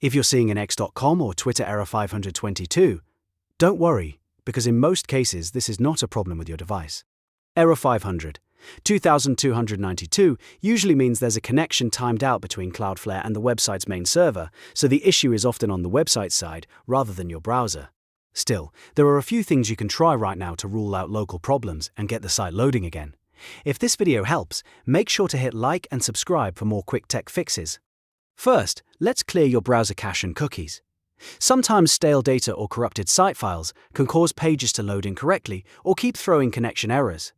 If you're seeing an x.com or Twitter error 522, don't worry, because in most cases this is not a problem with your device. Error 500, 2292 usually means there's a connection timed out between Cloudflare and the website's main server, so the issue is often on the website side rather than your browser. Still, there are a few things you can try right now to rule out local problems and get the site loading again. If this video helps, make sure to hit like and subscribe for more quick tech fixes. First, let's clear your browser cache and cookies. Sometimes stale data or corrupted site files can cause pages to load incorrectly or keep throwing connection errors.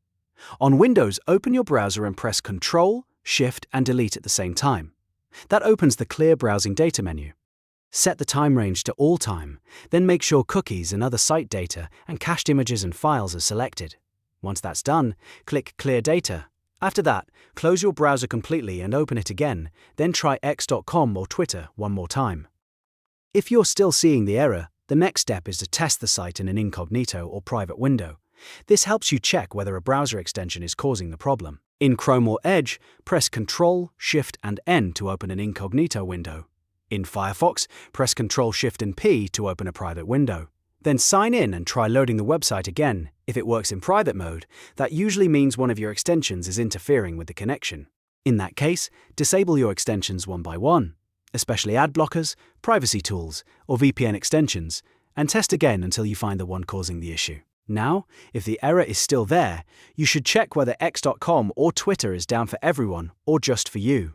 On Windows, open your browser and press Ctrl, Shift, and Delete at the same time. That opens the Clear Browsing Data menu. Set the time range to all time, then make sure cookies and other site data and cached images and files are selected. Once that's done, click Clear Data. After that, close your browser completely and open it again, then try x.com or Twitter one more time. If you're still seeing the error, the next step is to test the site in an incognito or private window. This helps you check whether a browser extension is causing the problem. In Chrome or Edge, press Ctrl, Shift, and N to open an incognito window. In Firefox, press Ctrl, Shift, and P to open a private window. Then sign in and try loading the website again. If it works in private mode, that usually means one of your extensions is interfering with the connection. In that case, disable your extensions one by one, especially ad blockers, privacy tools, or VPN extensions, and test again until you find the one causing the issue. Now, if the error is still there, you should check whether x.com or Twitter is down for everyone or just for you.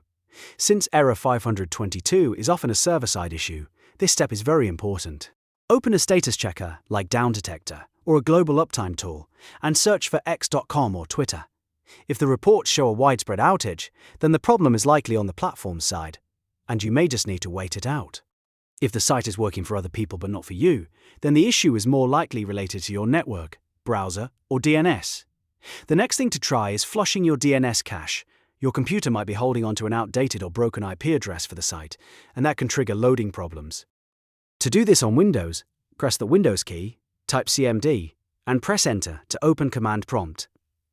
Since error 522 is often a server-side issue, this step is very important. Open a status checker like Down Detector or a global uptime tool and search for x.com or Twitter. If the reports show a widespread outage, then the problem is likely on the platform side, and you may just need to wait it out. If the site is working for other people but not for you, then the issue is more likely related to your network, browser, or DNS. The next thing to try is flushing your DNS cache. Your computer might be holding onto an outdated or broken IP address for the site, and that can trigger loading problems. To do this on Windows, press the Windows key, type CMD, and press Enter to open Command Prompt.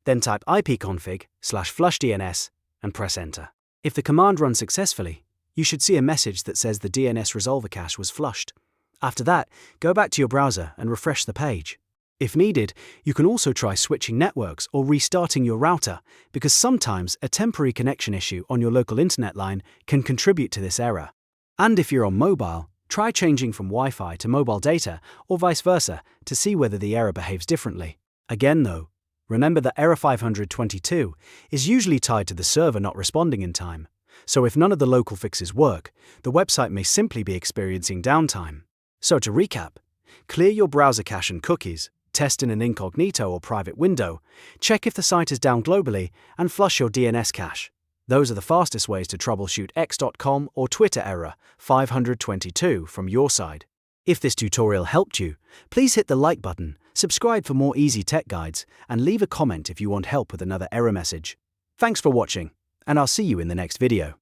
Then type ipconfig/flushdns and press Enter. If the command runs successfully, you should see a message that says the DNS resolver cache was flushed. After that, go back to your browser and refresh the page. If needed, you can also try switching networks or restarting your router, because sometimes a temporary connection issue on your local internet line can contribute to this error. And if you're on mobile, try changing from Wi-Fi to mobile data or vice versa to see whether the error behaves differently. Again though, remember that error 522 is usually tied to the server not responding in time. So if none of the local fixes work, the website may simply be experiencing downtime. So to recap, clear your browser cache and cookies, test in an incognito or private window, check if the site is down globally, and flush your DNS cache. Those are the fastest ways to troubleshoot x.com or Twitter error 522 from your side. If this tutorial helped you, please hit the like button, subscribe for more easy tech guides, and leave a comment if you want help with another error message. Thanks for watching, and I'll see you in the next video.